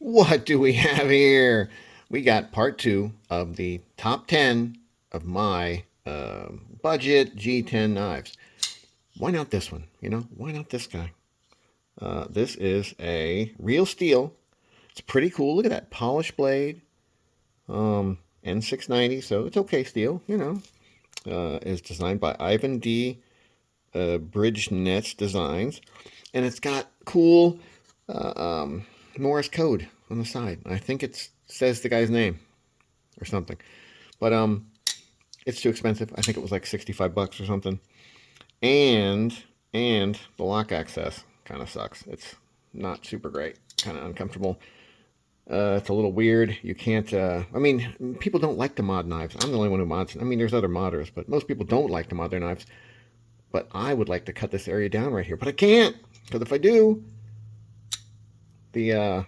What do we have here? We got part two of the top 10 of my budget G10 knives. Why not this one? Why not this guy? This is a real steel. It's pretty cool. Look at that polished blade. N690, so it's okay steel. Is designed by Ivan D. Bridge Nets Designs. And it's got cool Morse code on the side. I think it says the guy's name or something. But it's too expensive. I think it was like 65 bucks or something. And the lock access kind of sucks. It's not super great. Kind of uncomfortable. It's a little weird. You can't, people don't like to mod knives. I'm the only one who mods. There's other modders, but most people don't like to mod their knives. But I would like to cut this area down right here, but I can't. Because if I do, the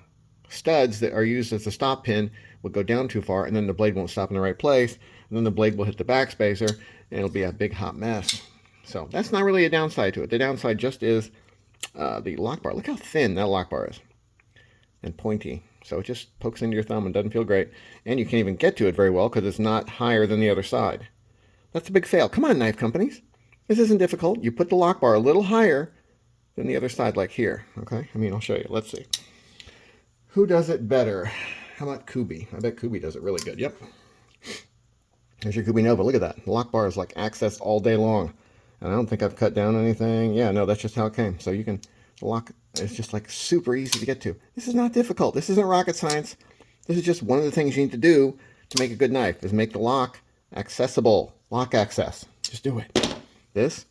studs that are used as a stop pin will go down too far, and then the blade won't stop in the right place, and then the blade will hit the backspacer, and it'll be a big hot mess. So that's not really a downside to it. The downside just is the lock bar. Look how thin that lock bar is. And pointy. So it just pokes into your thumb and doesn't feel great. And you can't even get to it very well because it's not higher than the other side. That's a big fail. Come on, knife companies. This isn't difficult. You put the lock bar a little higher than the other side, like here. Okay? I'll show you. Let's see. Who does it better? How about Kubi? I bet Kubi does it really good. Yep. There's your Kubi Nova. Look at that. The lock bar is like access all day long. And I don't think I've cut down anything. Yeah, no, that's just how it came. So you can lock. It's just like super easy to get to. This is not difficult. This isn't rocket science. This is just one of the things you need to do to make a good knife, is make the lock accessible. Lock access. Just do it. This?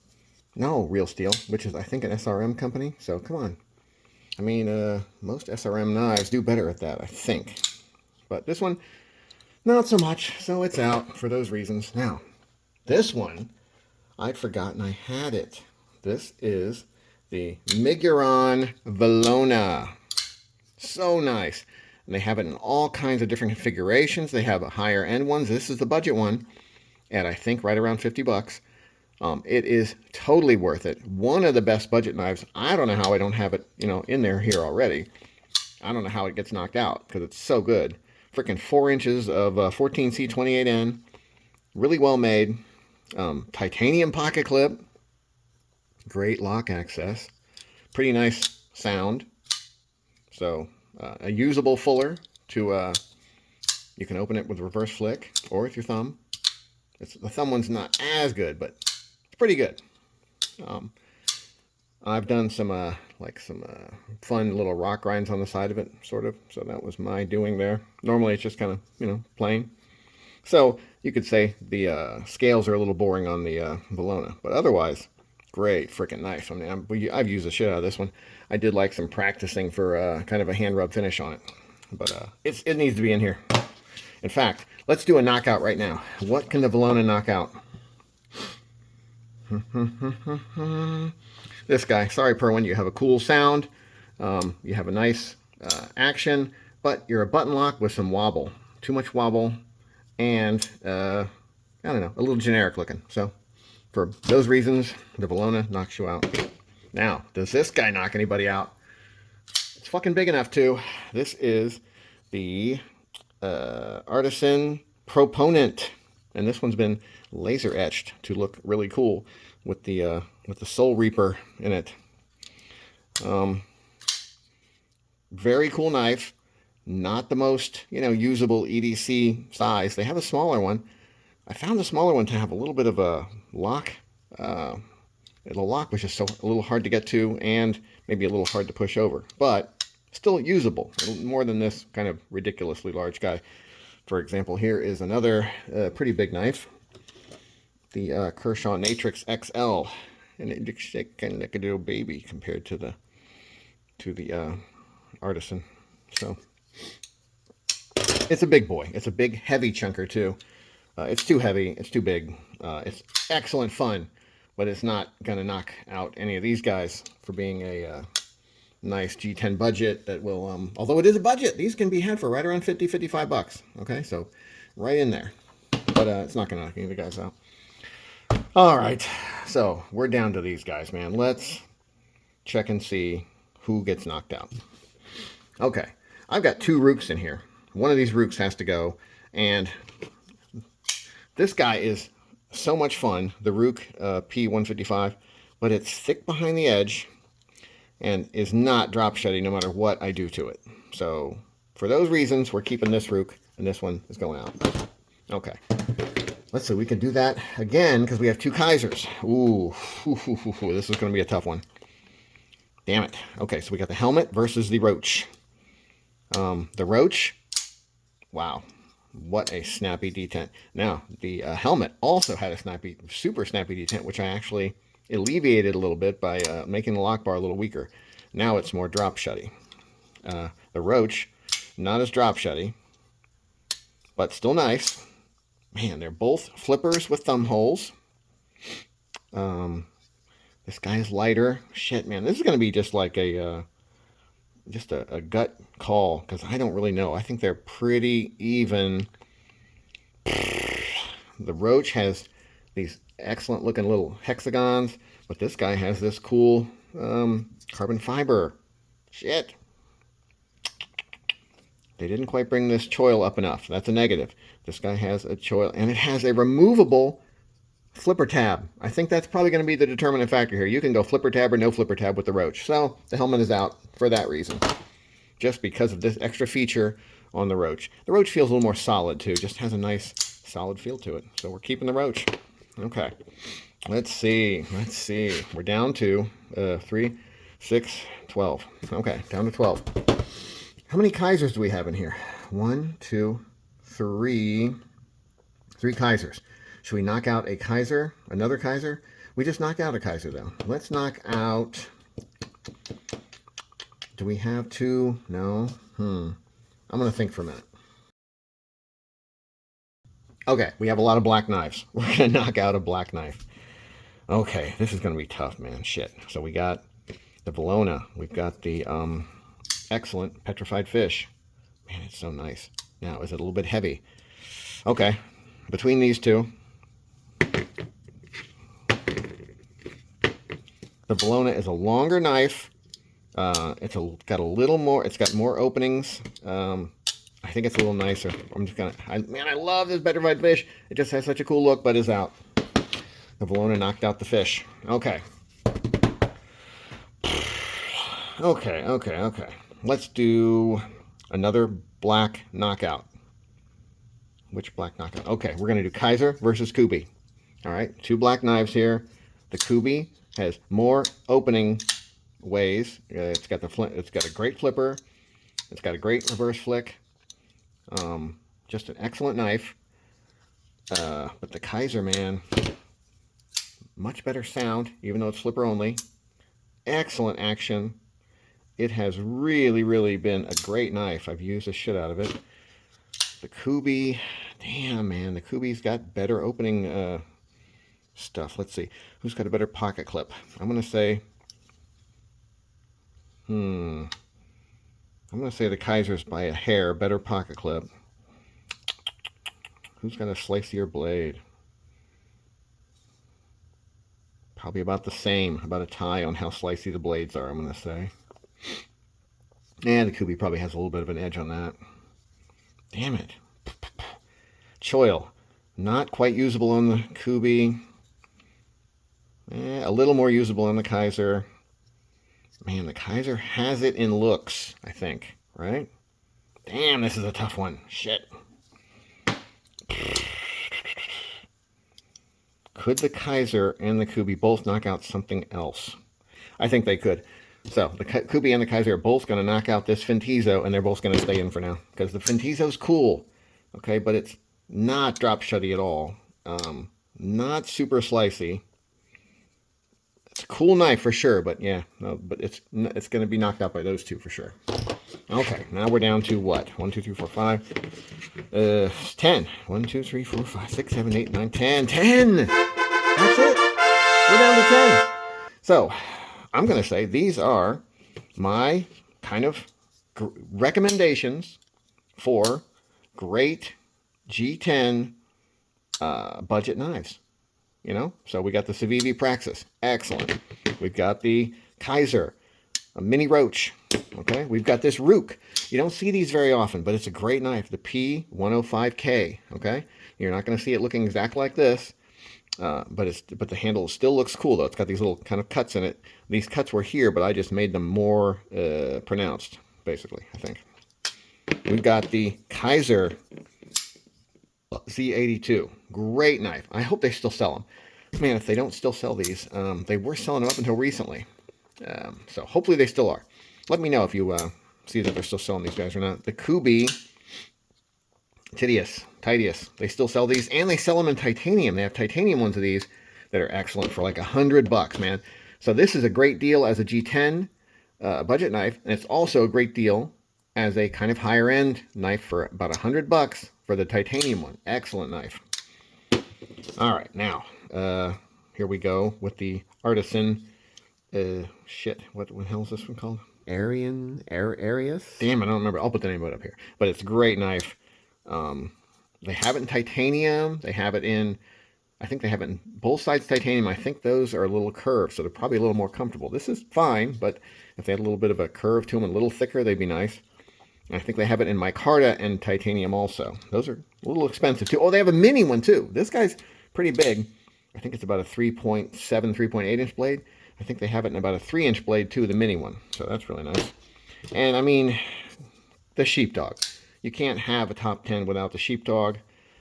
No, Real Steel, which is, I think, an SRM company. So come on. Most SRM knives do better at that, I think. But this one, not so much. So it's out for those reasons. Now, this one, I'd forgotten I had it. This is the Miguron Valona. So nice. And they have it in all kinds of different configurations. They have a higher end ones. This is the budget one at, I think, right around 50 bucks. It is totally worth it. One of the best budget knives. I don't know how I don't have it, in here already. I don't know how it gets knocked out because it's so good. Freaking 4 inches of 14C28N. Really well made. Titanium pocket clip. Great lock access. Pretty nice sound. So a usable fuller to you can open it with reverse flick or with your thumb. The thumb one's not as good, but it's pretty good. I've done some fun little rock grinds on the side of it, sort of. So that was my doing there. Normally it's just kind of plain. So you could say the scales are a little boring on the Valona, but otherwise, great freaking knife. I've used the shit out of this one. I did like some practicing for kind of a hand rub finish on it, but it needs to be in here. In fact, let's do a knockout right now. What can the Valona knock out? This guy. Sorry, Perwin, you have a cool sound. You have a nice action, but you're a button lock with some wobble. Too much wobble, and I don't know, a little generic looking. So for those reasons, the Valona knocks you out. Now, does this guy knock anybody out? It's fucking big enough to. This is the Artisan Proponent, and this one's been laser etched to look really cool with the Soul Reaper in it. Very cool knife. Not the most, usable EDC size. They have a smaller one. I found the smaller one to have a little bit of a lock. The lock was just a little hard to get to and maybe a little hard to push over. But still usable. More than this kind of ridiculously large guy. For example, here is another pretty big knife. The Kershaw Natrix XL. And it looks like a little baby compared to the Artisan. So it's a big boy. It's a big, heavy chunker too. It's too heavy. It's too big. It's excellent fun, but it's not going to knock out any of these guys for being a nice G10 budget that will, although it is a budget, these can be had for right around 50, 55 bucks. Okay, so right in there. But it's not going to knock any of the guys out. All right, so we're down to these guys, man. Let's check and see who gets knocked out. Okay, I've got 2 Rooks in here. One of these Rooks has to go, and this guy is so much fun, the Rook P155, but it's thick behind the edge and is not drop shutty no matter what I do to it. So for those reasons, we're keeping this Rook, and this one is going out. Okay. Let's see, we can do that again because we have 2 Kaisers. Ooh, this is going to be a tough one. Damn it. Okay, so we got the helmet versus the Roach. The Roach, wow, what a snappy detent. Now, the helmet also had a super snappy detent, which I actually alleviated a little bit by making the lock bar a little weaker. Now it's more drop shutty. The Roach, not as drop shutty, but still nice. Man, they're both flippers with thumb holes. This guy is lighter. Shit, man, this is going to be just like a gut call because I don't really know. I think they're pretty even. The Roach has these excellent looking little hexagons, but this guy has this cool carbon fiber. Shit. They didn't quite bring this choil up enough. That's a negative. This guy has a choil, and it has a removable flipper tab. I think that's probably going to be the determinant factor here. You can go flipper tab or no flipper tab with the Roach. So the helmet is out for that reason. Just because of this extra feature on the Roach. The Roach feels a little more solid too. Just has a nice solid feel to it. So we're keeping the Roach. Okay. Let's see. We're down to 3, 6, 12. Okay, down to 12. How many Kaisers do we have in here? 1, 2, 3. 3 Kaisers. Should we knock out a Kaiser? Another Kaiser? We just knocked out a Kaiser though. Let's knock out... Do we have 2? No. I'm going to think for a minute. Okay, we have a lot of black knives. We're going to knock out a black knife. Okay, this is going to be tough, man. Shit. So we got the Bologna. We've got the excellent petrified fish. Man, it's so nice. Now, is it a little bit heavy? Okay, between these 2. The Bologna is a longer knife. It's got a little more. It's got more openings. I think it's a little nicer. I'm just gonna. Man, I love this petrified fish. It just has such a cool look, but is out. The Bologna knocked out the fish. Okay. Okay. Let's do another black knockout. Which black knockout? Okay, we're gonna do Kaiser versus Kubi. All right, 2 black knives here. The Kubi has more opening ways. It's got a great flipper. It's got a great reverse flick. Just an excellent knife. But the Kaiser, man, much better sound, even though it's flipper only. Excellent action. It has really been a great knife. I've used the shit out of it. The Kubi, damn, man, the Kubi's got better opening stuff. Let's see. Who's got a better pocket clip? I'm going to say... I'm going to say the Kaiser's by a hair, better pocket clip. Who's got a slicier blade? Probably about the same, about a tie on how slicey the blades are, I'm going to say. And the Kubi probably has a little bit of an edge on that. Damn it. Choil. Not quite usable on the Kubi. A little more usable on the Kaiser. Man, the Kaiser has it in looks, I think, right? Damn, this is a tough one. Shit. Could the Kaiser and the Kubi both knock out something else? I think they could. So, the Kubi and the Kaiser are both going to knock out this Fintizo, and they're both going to stay in for now. Because the Fintizo's cool, okay? But it's not drop shutty at all. Not super slicey. It's a cool knife for sure, but yeah, no, but it's going to be knocked out by those 2 for sure. Okay, now we're down to what? 1, 2, 3, 4, 5, 10. 1, 2, 3, 4, 5, 6, 7, 8, 9, 10. 10! That's it. We're down to 10. So, I'm going to say these are my kind of recommendations for great G10 budget knives. You know, so we got the Civivi Praxis, excellent. We've got the Kaiser, a mini roach. Okay, we've got this Rook. You don't see these very often, but it's a great knife, the P105K. Okay, you're not going to see it looking exactly like this, but the handle still looks cool though. It's got these little kind of cuts in it. These cuts were here, but I just made them more pronounced, basically, I think. We've got the Kaiser Z82. Great knife. I hope they still sell them. Man, if they don't still sell these, they were selling them up until recently. So hopefully they still are. Let me know if you see that they're still selling these guys or not. The Kubi Titius. They still sell these, and they sell them in titanium. They have titanium ones of these that are excellent for like $100, man. So this is a great deal as a G10 budget knife, and it's also a great deal as a kind of higher end knife for about $100 for the titanium one. Excellent knife. All right, now here we go with the Artisan. What the hell is this one called? Arius? Damn, I don't remember. I'll put the name of it up here. But it's a great knife. They have it in titanium. They have it in, I think they have it in both sides titanium. I think those are a little curved, so they're probably a little more comfortable. This is fine, but if they had a little bit of a curve to them, a little thicker, they'd be nice. And I think they have it in micarta and titanium also. Those are a little expensive too. Oh, they have a mini one too. This guy's pretty big. I think it's about a 3.7, 3.8 inch blade. I think they have it in about a 3-inch blade too, the mini one. So that's really nice. And I mean, the Sheepdog. You can't have a top 10 without the Sheepdog.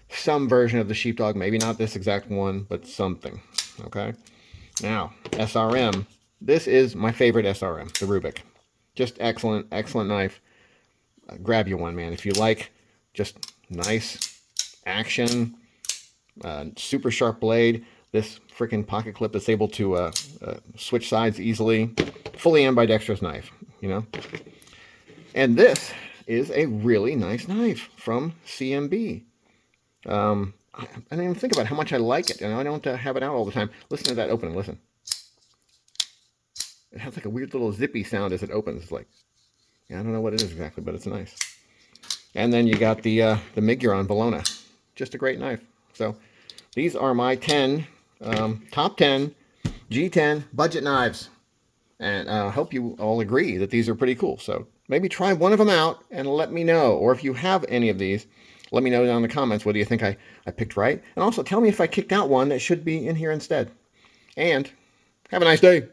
Some version of the Sheepdog, maybe not this exact one, but something. Okay. Now, SRM. This is my favorite SRM, the Rubik. Just excellent, excellent knife. Grab you one, man. If you like just nice action, super sharp blade, this freaking pocket clip that's able to switch sides easily, fully ambidextrous knife, you know. And this is a really nice knife from CMB. I didn't even think about how much I like it, and I don't have it out all the time. Listen to that opening. Listen. It has like a weird little zippy sound as it opens. It's like, yeah, I don't know what it is exactly, but it's nice. And then you got the Miguron Bologna. Just a great knife. So these are my 10 top 10 G10 budget knives. And I hope you all agree that these are pretty cool. So maybe try one of them out and let me know. Or if you have any of these, let me know down in the comments whether you think I picked right. And also tell me if I kicked out one that should be in here instead. And have a nice day.